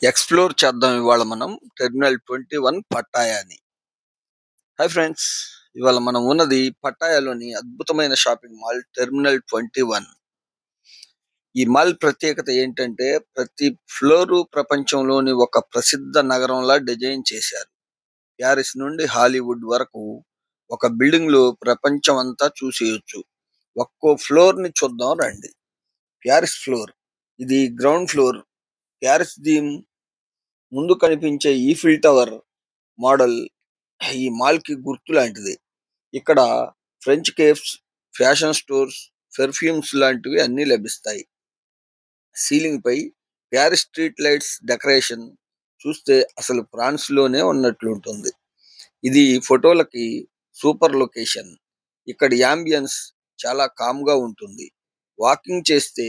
Explore చేద్దాం ఇవాళ మనం టెర్మినల్ 21 పట్టాయాని. Hi friends! ఇవాళ మనం ఉన్నది పట్టాయాలోని అద్భుతమైన షాపింగ్ మాల్ టెర్మినల్ 21. ఈ మాల్ ప్రత్యేకత ఏంటంటే ప్రతి ఫ్లోరు ప్రపంచంలోని ఒక ప్రసిద్ధ నగరంలా డిజైన్ చేశారు. ప్యారిస్ నుండి హాలీవుడ్ వరకు ఒక బిల్డింగ్‌లో ప్రపంచం అంతా చూసేయొచ్చు. ఒక్కో ఫ్లోర్‌ని చూద్దాం రండి. Paris floor. ఇది గ్రౌండ్ ఫ్లోర్. ప్యారిస్ థీమ్ ముందు కనిపించే ఈఫిల్ టవర్ మోడల్ ఈ మాల్ కి గుర్తు లాంటిది. ఇక్కడ French cafes, fashion stores, perfumes లాంటివి అన్ని లభిస్తాయి. సీలింగ్ పై ప్యారిస్ స్ట్రీట్ లైట్స్ డెకరేషన్ చూస్తే అసలు ఫ్రాన్స్ లోనే ఉన్నట్లుంటుంది. ఇది ఫోటోలకి సూపర్ లొకేషన్. ఇక్కడి యాంబియన్స్ చాలా కామ్ గా ఉంటుంది. వాకింగ్ చేస్తే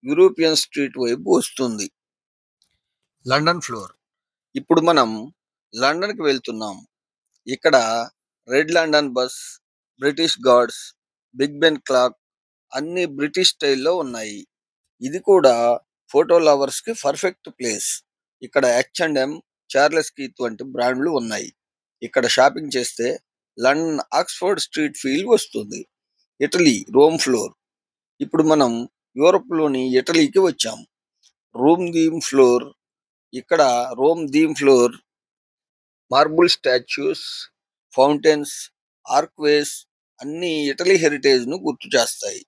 యూరోపియన్ స్ట్రీట్ వైపు వస్తుంది. London floor. ఇప్పుడు మనం లండన్ కి వెళ్తున్నాం. ఇక్కడ red London bus, British guards, big Ben clock అన్ని బ్రిటిష్ స్టైల్లో ఉన్నాయి. ఇది కూడా ఫోటో లవర్స్ కి పర్ఫెక్ట్ ప్లేస్. ఇక్కడ H&M, చార్లెస్ కీత్ వంటి బ్రాండ్లు ఉన్నాయి. ఇక్కడ షాపింగ్ చేస్తే లండన్ ఆక్స్ఫర్డ్ స్ట్రీట్ ఫీల్ వస్తుంది. Italy Rome floor. ఇప్పుడు మనం యూరోప్ లోని ఇటలీకి వచ్చాం. Rome theme floor. ఇక్కడ Rome theme floor marble statues, fountains, archways అన్ని ఇటలీ హెరిటేజ్ ను గుర్తు చేస్తాయి.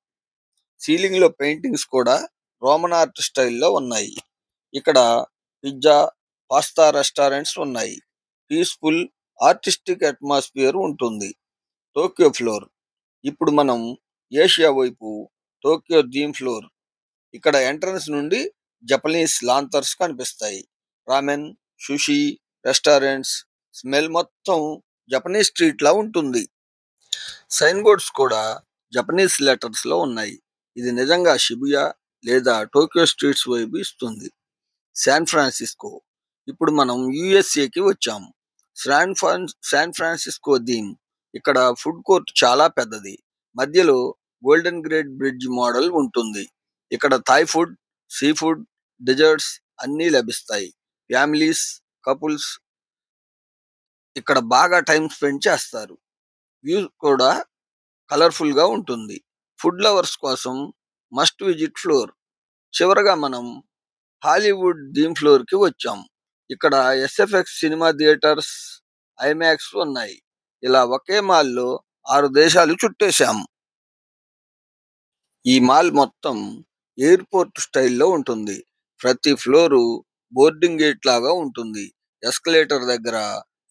సీలింగ్ లో పెయింటింగ్స్ కూడా రోమన్ ఆర్ట్ స్టైల్లో ఉన్నాయి. ఇక్కడ పిజ్జా, పాస్తా రెస్టారెంట్స్ ఉన్నాయి. పీస్ఫుల్ ఆర్టిస్టిక్ అట్మాస్ఫియర్ ఉంటుంది. Tokyo floor. ఇప్పుడు మనం ఏషియా వైపు టోక్యో థీమ్ ఫ్లోర్. ఇక్కడ ఎంట్రన్స్ నుండి జపనీస్ లాంతర్స్ కనిపిస్తాయి. రామెన్, సుషి రెస్టారెంట్స్ స్మెల్ మొత్తం జపనీస్ స్ట్రీట్ లా ఉంటుంది. సైన్ బోర్డ్స్ కూడా జపనీస్ లెటర్స్ లో ఉన్నాయి. ఇది నిజంగా షిబుయా లేదా టోక్యో స్ట్రీట్స్ వైపు ఇస్తుంది. San Francisco. ఇప్పుడు మనం యుఎస్ఏకి వచ్చాము. San Francisco theme. ఇక్కడ ఫుడ్ కోర్ట్ చాలా పెద్దది. మధ్యలో గోల్డెన్ గ్రేట్ బ్రిడ్జ్ మోడల్ ఉంటుంది. ఇక్కడ Thai food, sea food, desserts అన్నీ లభిస్తాయి. ఫ్యామిలీస్, కపుల్స్ ఇక్కడ బాగా టైం స్పెండ్ చేస్తారు. వ్యూ కూడా కలర్ఫుల్ గా ఉంటుంది. ఫుడ్ లవర్స్ కోసం మస్ట్ విజిట్ ఫ్లోర్. చివరగా మనం హాలీవుడ్ థీమ్ ఫ్లోర్ కి వచ్చాం. ఇక్కడ ఎస్ఎఫ్ఎక్స్ సినిమా థియేటర్స్, ఐమాక్స్ ఉన్నాయి. ఇలా ఒకే మాల్లో 6 దేశాలు చుట్టేశాం. ఈ మాల్ మొత్తం ఎయిర్పోర్ట్ స్టైల్లో ఉంటుంది. ప్రతి ఫ్లోరు బోర్డింగ్ గేట్ లాగా ఉంటుంది. ఎస్కలేటర్ దగ్గర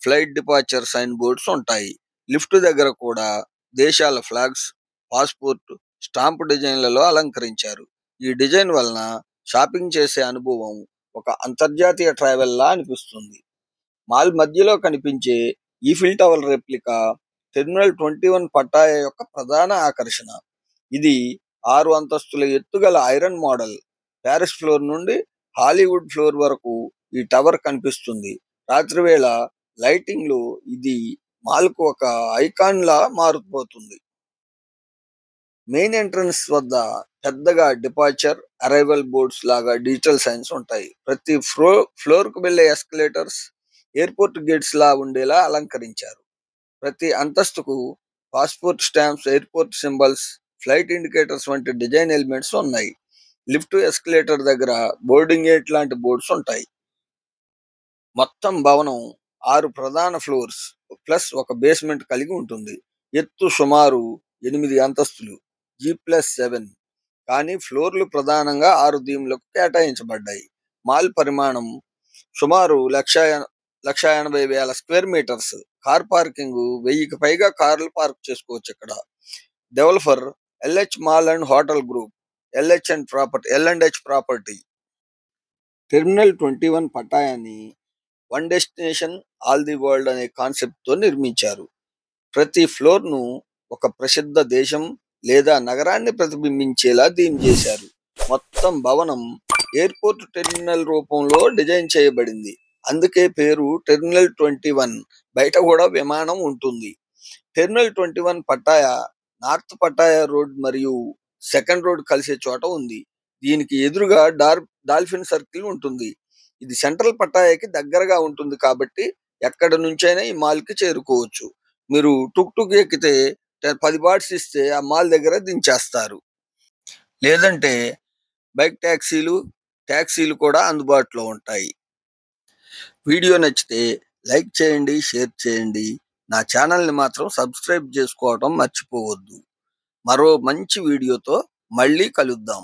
ఫ్లైట్ డిపార్చర్ సైన్ బోర్డ్స్ ఉంటాయి. లిఫ్ట్ దగ్గర కూడా దేశాల ఫ్లాగ్స్, పాస్పోర్ట్, స్టాంప్ డిజైన్లలో అలంకరించారు. ఈ డిజైన్ వలన షాపింగ్ చేసే అనుభవం ఒక అంతర్జాతీయ ట్రావెల్ లా అనిపిస్తుంది. మాల్ మధ్యలో కనిపించే ఈఫిల్ టవర్ రెప్లికా టెర్మినల్ 21 పట్టాయ యొక్క ప్రధాన ఆకర్షణ. ఇది 6 అంతస్తుల ఎత్తుగల ఐరన్ మోడల్. ప్యారిస్ ఫ్లోర్ నుండి హాలీవుడ్ ఫ్లోర్ వరకు ఈ టవర్ కనిపిస్తుంది. రాత్రివేళ లైటింగ్ లో ఇది మాల్ కు ఒక ఐకాన్ లా మారిపోతుంది. మెయిన్ ఎంట్రన్స్ వద్ద పెద్దగా డిపార్చర్, అరైవల్ బోర్డ్స్ లాగా డిజిటల్ సైన్స్ ఉంటాయి. ప్రతి ఫ్లోర్ కు వెళ్లే ఎస్కలేటర్స్ ఎయిర్పోర్ట్ గేట్స్ లా ఉండేలా అలంకరించారు. ప్రతి అంతస్తుకు passport stamps, airport symbols, flight indicators వంటి డిజైన్ ఎలిమెంట్స్ ఉన్నాయి. లిఫ్ట్, ఎస్కలేటర్ దగ్గర బోర్డింగ్ గేట్ లాంటి బోర్డ్స్ ఉంటాయి. మొత్తం భవనం 6 ప్రధాన ఫ్లోర్స్ ప్లస్ ఒక బేస్మెంట్ కలిగి ఉంటుంది. ఎత్తు సుమారు 8 అంతస్తులు, G+7. కానీ ఫ్లోర్లు ప్రధానంగా 6 థీమ్లకు కేటాయించబడ్డాయి. మాల్ పరిమాణం సుమారు 1,80,000 స్క్వేర్ మీటర్స్. కార్ పార్కింగ్ 1000కి పైగా కార్లు పార్క్ చేసుకోవచ్చు ఇక్కడ. Developer LH mall and hotel group, L&H property. Terminal 21 పట్టాయాన్ని one destination all the world అనే కాన్సెప్ట్ తో నిర్మించారు. ప్రతి ఫ్లోర్ ను ఒక ప్రసిద్ధ దేశం లేదా నగరాన్ని ప్రతిబింబించేలా థీమ్ చేశారు. మొత్తం భవనం ఎయిర్పోర్ట్ టెర్మినల్ రూపంలో డిజైన్ చేయబడింది. అందుకే పేరు టెర్మినల్ 21. బయట కూడా విమానం ఉంటుంది. టెర్మినల్ 21 పట్టాయ నార్త్ పట్టాయ రోడ్ మరియు సెకండ్ రోడ్ కలిసే చోట ఉంది. దీనికి ఎదురుగా డాల్ఫిన్ సర్కిల్ ఉంటుంది. ఇది సెంట్రల్ పట్టాయాకి దగ్గరగా ఉంటుంది కాబట్టి ఎక్కడి నుంచైనా ఈ మాల్కి చేరుకోవచ్చు. మీరు టుక్ టుక్ ఎక్కితే 10 బాట్స్ ఇస్తే ఆ మాల్ దగ్గర దించేస్తారు. లేదంటే బైక్ ట్యాక్సీలు కూడా అందుబాటులో ఉంటాయి. వీడియో నచ్చితే లైక్ చేయండి, షేర్ చేయండి. నా ఛానల్ని మాత్రం సబ్స్క్రైబ్ చేసుకోవడం మర్చిపోవద్దు. మరో మంచి వీడియోతో మళ్ళీ కలుద్దాం.